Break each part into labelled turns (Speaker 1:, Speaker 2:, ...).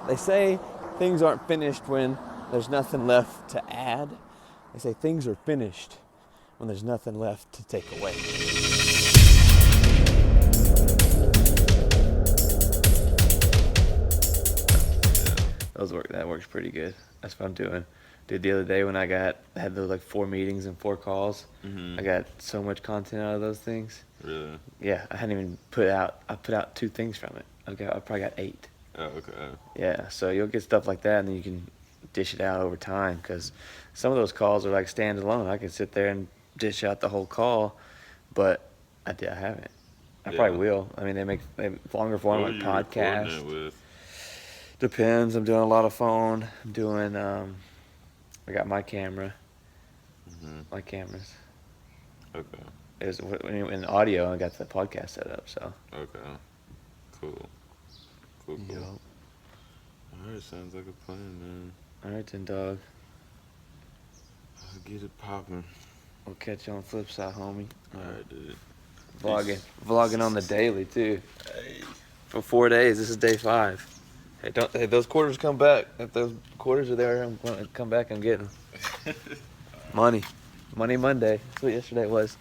Speaker 1: They say things aren't finished when there's nothing left to add. They say things are finished when there's nothing left to take away. That works pretty good. That's what I'm doing. Dude, the other day when I had those like 4 meetings and 4 calls, I got so much content out of those things.
Speaker 2: Really?
Speaker 1: Yeah, I hadn't even put out 2 things from it. I probably got 8.
Speaker 2: Oh, okay.
Speaker 1: Yeah, so you'll get stuff like that, and then you can dish it out over time, because some of those calls are like standalone. I can sit there and dish out the whole call, but I haven't. I probably will. I mean, they make longer form, like podcasts.
Speaker 2: With?
Speaker 1: Depends. I'm doing a lot of phone. I'm doing. I got my camera. My cameras.
Speaker 2: Okay.
Speaker 1: It was in audio. I got the podcast set up. So.
Speaker 2: Okay. Cool.
Speaker 1: Yo.
Speaker 2: All right, sounds like a plan, man.
Speaker 1: All right, then, dog.
Speaker 2: Let's get it popping.
Speaker 1: We'll catch you on the flip side, homie.
Speaker 2: All right, dude.
Speaker 1: Vlogging on the daily too.
Speaker 2: Hey.
Speaker 1: For 4 days. This is day 5. Hey, those quarters come back. If those quarters are there, I'm going to come back and get them. Money Monday. That's what yesterday was.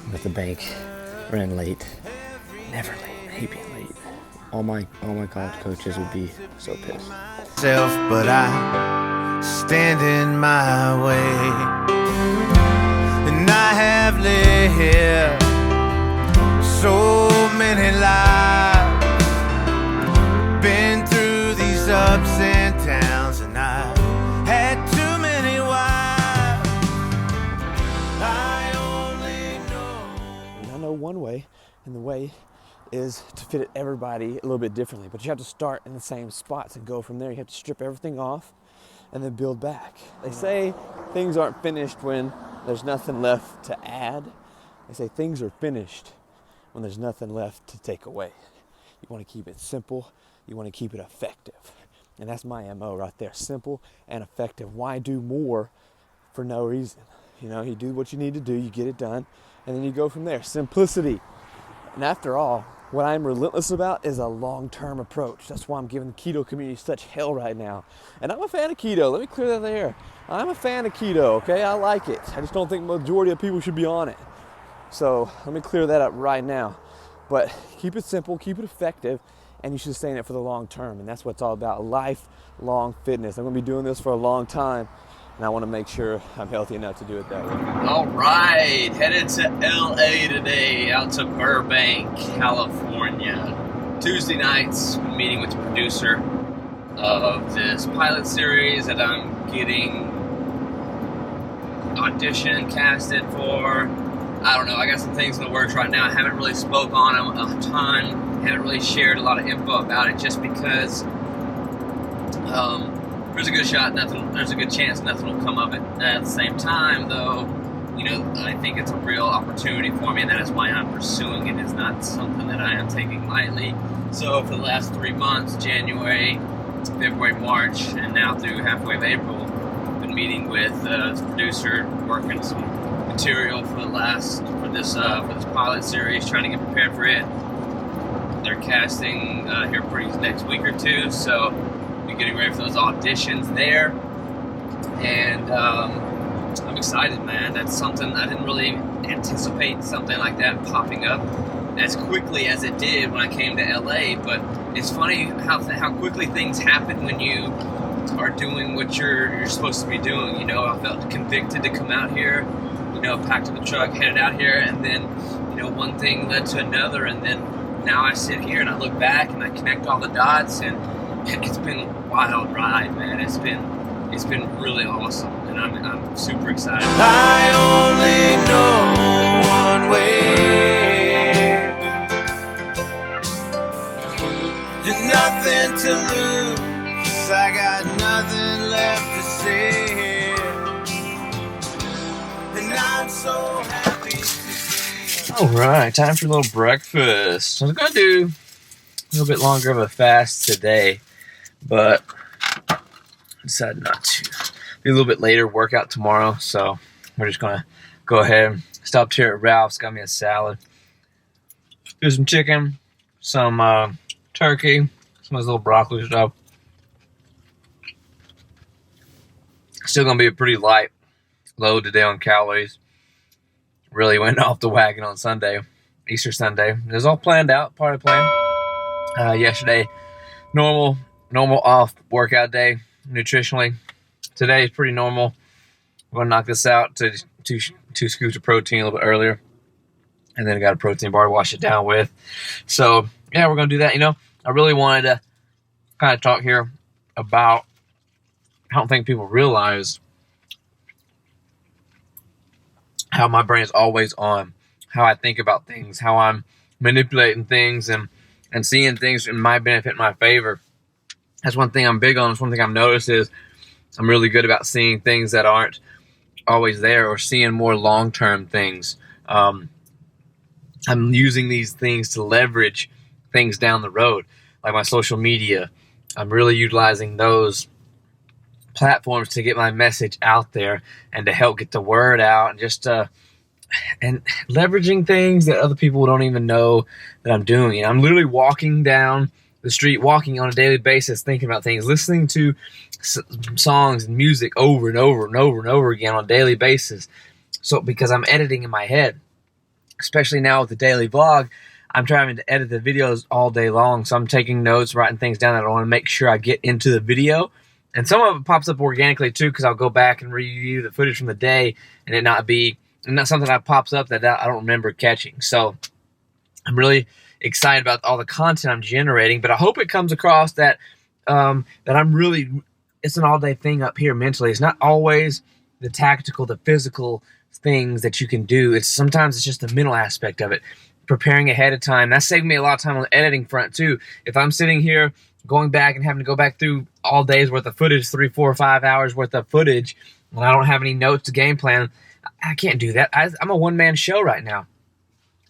Speaker 1: I'm at the bank, running late. Never late. I hate being late. All my college coaches would be so pissed.
Speaker 3: But I stand in my way, and I have lived so many lives, been through these ups and downs, and I had too many wives. I only know.
Speaker 1: And I know one way, and the way is to fit everybody a little bit differently, but you have to start in the same spots and go from there. You have to strip everything off and then build back. They say things aren't finished when there's nothing left to add. They say things are finished when there's nothing left to take away. You want to keep it simple. You want to keep it effective. And that's my MO right there. Simple and effective. Why do more for no reason? You do what you need to do, you get it done, and then you go from there. Simplicity. And after all, what I'm relentless about is a long-term approach. That's why I'm giving the keto community such hell right now. And I'm a fan of keto. Let me clear that there. I'm a fan of keto, okay? I like it. I just don't think the majority of people should be on it. So let me clear that up right now. But keep it simple, keep it effective, and you should sustain it for the long term. And that's what it's all about, lifelong fitness. I'm going to be doing this for a long time, and I want to make sure I'm healthy enough to do it that way.
Speaker 4: All right, headed to LA today, out to Burbank, California. Tuesday nights, meeting with the producer of this pilot series that I'm getting audition casted for. I don't know, I got some things in the works right now. I haven't really spoke on them a ton, haven't really shared a lot of info about it, just because there's a good there's a good chance nothing will come of it. At the same time, though, I think it's a real opportunity for me, and that is why I'm pursuing it. It's not something that I am taking lightly. So for the last 3 months, January, February, March, and now through halfway of April, I've been meeting with this producer, working some material for this pilot series, trying to get prepared for it. They're casting here pretty next week or two, so we're getting ready for those auditions there, and I'm excited, man. That's something I didn't really anticipate, something like that popping up as quickly as it did when I came to LA. But it's funny how quickly things happen when you are doing what you're supposed to be doing. I felt convicted to come out here, packed up the truck, headed out here, and then one thing led to another, and then now I sit here and I look back and I connect all the dots, and it's been a wild ride, man. It's been really awesome, and I'm super excited.
Speaker 3: I only know one way, and nothing to lose. I got nothing left to say, and I'm so happy to see.
Speaker 4: All right, time for a little breakfast. I'm gonna do a little bit longer of a fast today. but I decided not to. Be a little bit later workout tomorrow, so we're just gonna go ahead. Stopped here at Ralph's, got me a salad. Do some chicken, some turkey, some of this little broccoli stuff. Still gonna be a pretty light load today on calories. Really went off the wagon on Sunday, Easter Sunday. It was all planned out, part of the plan. Yesterday, normal off workout day, nutritionally. Today is pretty normal. We're gonna knock this out to two scoops of protein a little bit earlier. And then I got a protein bar to wash it down with. So, yeah, we're going to do that. You know, I really wanted to kind of talk here about, I don't think people realize how my brain is always on, how I think about things, how I'm manipulating things and seeing things in my benefit, in my favor. That's one thing I'm big on. That's one thing I've noticed is I'm really good about seeing things that aren't always there or seeing more long-term things. I'm using these things to leverage things down the road, like my social media. I'm really utilizing those platforms to get my message out there and to help get the word out and just and leveraging things that other people don't even know that I'm doing. You know, I'm literally walking down the street, walking on a daily basis, thinking about things, listening to songs and music over and over and over and over again on a daily basis. So because I'm editing in my head. Especially now with the daily vlog, I'm trying to edit the videos all day long. So I'm taking notes, writing things down that I want to make sure I get into the video. And some of it pops up organically too, because I'll go back and review the footage from the day and it not something that pops up that I don't remember catching. So I'm really excited about all the content I'm generating, but I hope it comes across that it's an all day thing up here mentally. It's not always the tactical, the physical things that you can do. Sometimes it's just the mental aspect of it, preparing ahead of time. That's saving me a lot of time on the editing front too. If I'm sitting here going back and having to go back through all days worth of footage, 3, 4, 5 hours worth of footage, and I don't have any notes to game plan, I can't do that. I'm a one-man show right now.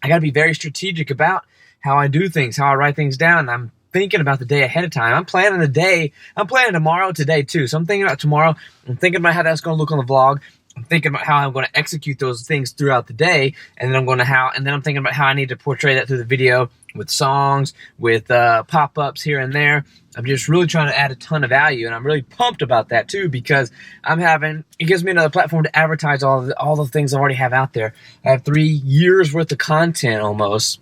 Speaker 4: I got to be very strategic about how I do things, how I write things down. I'm thinking about the day ahead of time. I'm planning the day. I'm planning tomorrow today too. So I'm thinking about tomorrow. I'm thinking about how that's going to look on the vlog. I'm thinking about how I'm going to execute those things throughout the day, and then I'm thinking about how I need to portray that through the video with songs, with pop-ups here and there. I'm just really trying to add a ton of value, and I'm really pumped about that too because it gives me another platform to advertise all the things I already have out there. I have 3 years worth of content almost,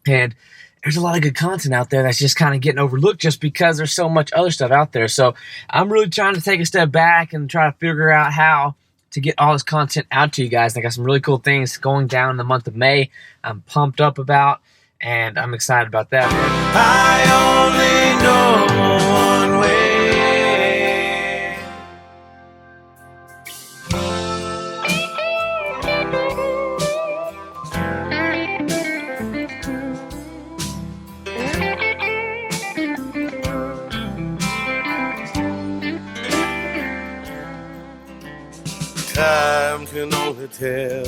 Speaker 4: and there's a lot of good content out there that's just kind of getting overlooked just because there's so much other stuff out there. So I'm really trying to take a step back and try to figure out how to get all this content out to you guys. I got some really cool things going down in the month of May I'm pumped up about, and I'm excited about that.
Speaker 3: I only know one way. Time can only tell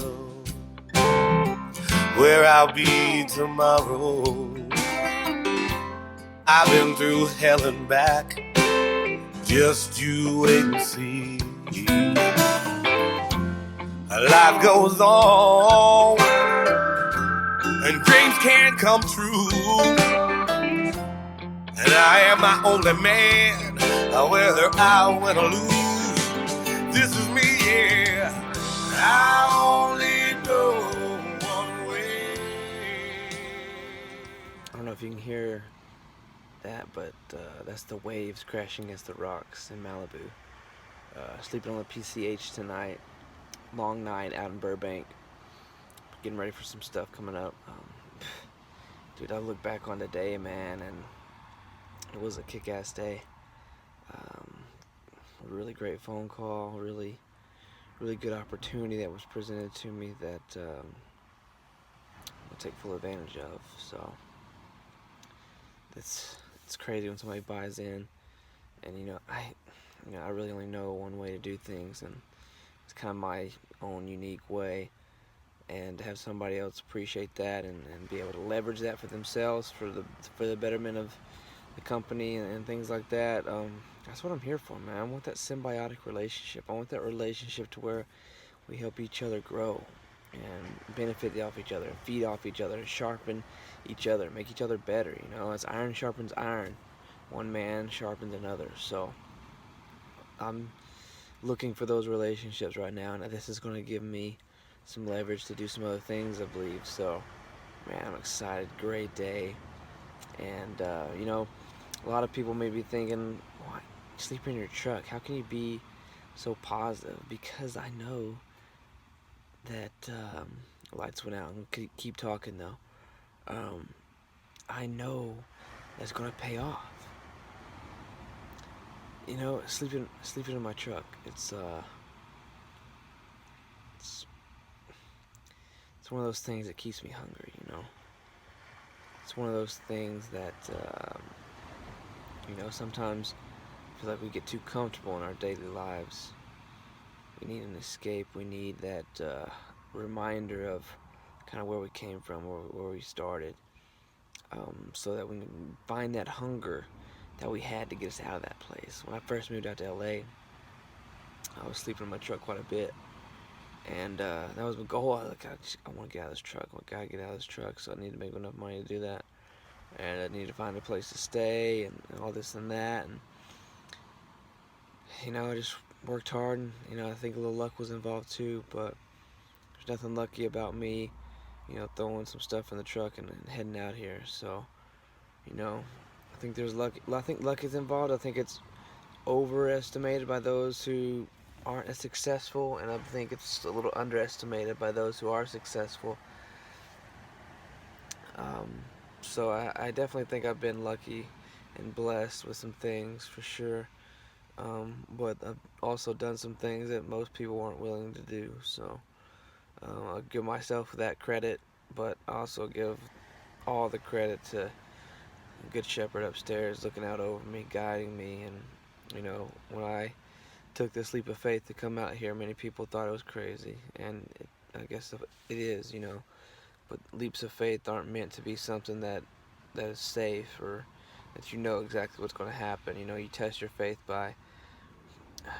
Speaker 3: where I'll be tomorrow. I've been through hell and back, just you wait and see. Life goes on, and dreams can come true. And I am my only man, whether I win or lose. This is me, yeah. I only know one way.
Speaker 1: I don't know if you can hear that, but that's the waves crashing against the rocks in Malibu. Sleeping on the PCH tonight. Long night out in Burbank. Getting ready for some stuff coming up. Dude, I look back on the day, man, and it was a kick-ass day. A really great phone call, really good opportunity that was presented to me that I'll take full advantage of. So it's crazy when somebody buys in, and I really only know one way to do things, and it's kind of my own unique way. And to have somebody else appreciate that and be able to leverage that for themselves, for the betterment of the company and things like that. That's what I'm here for, man. I want that symbiotic relationship. I want that relationship to where we help each other grow and benefit off each other, feed off each other, sharpen each other, make each other better. You know, as iron sharpens iron, one man sharpens another. So I'm looking for those relationships right now, and this is going to give me some leverage to do some other things, I believe. So, man, I'm excited. Great day. And, you know, a lot of people may be thinking, why sleep in your truck? How can you be so positive? Because I know that lights went out. I'm gonna keep talking though. I know that's gonna pay off. You know, sleeping in my truck. It's it's one of those things that keeps me hungry. You know, it's one of those things that you know, sometimes I feel like we get too comfortable in our daily lives. We need an escape. We need that reminder of kind of where we came from, where we started, so that we can find that hunger that we had to get us out of that place. When I first moved out to LA, I was sleeping in my truck quite a bit, and that was my goal. I want to get out of this truck. I gotta get out of this truck, so I need to make enough money to do that, and I need to find a place to stay, and all this and that, and you know, I just worked hard, and you know, I think a little luck was involved too, but there's nothing lucky about me, you know, throwing some stuff in the truck and heading out here. So, you know, I think there's luck. I think luck is involved. I think it's overestimated by those who aren't as successful, and I think it's a little underestimated by those who are successful. So I definitely think I've been lucky and blessed with some things for sure. But I've also done some things that most people weren't willing to do. So I'll give myself that credit, but I also give all the credit to Good Shepherd upstairs looking out over me, guiding me. And you know, when I took this leap of faith to come out here, many people thought it was crazy, and I guess it is, you know. But leaps of faith aren't meant to be something that is safe, or that you know exactly what's going to happen. You know, you test your faith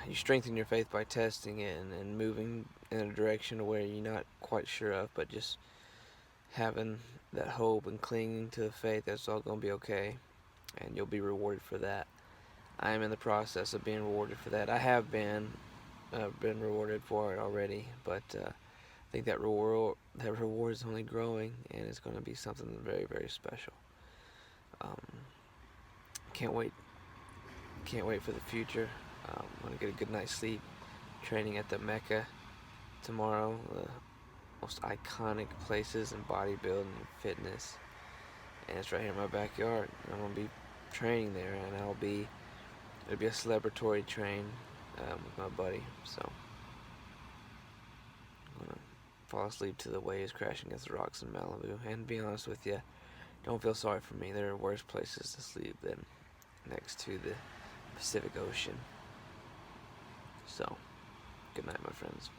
Speaker 1: you strengthen your faith by testing it and moving in a direction where you're not quite sure of, but just having that hope and clinging to the faith that's all going to be okay, and you'll be rewarded for that. I am in the process of being rewarded for that. I have been rewarded for it already, but I think that reward is only growing, and it's going to be something very, very special. Can't wait for the future. I'm going to get a good night's sleep, training at the Mecca tomorrow, the most iconic places in bodybuilding and fitness, and it's right here in my backyard. I'm going to be training there, and it'll be a celebratory train with my buddy. So I'm going to fall asleep to the waves crashing against the rocks in Malibu. And to be honest with you, don't feel sorry for me. There are worse places to sleep than next to the Pacific Ocean. So, good night, my friends.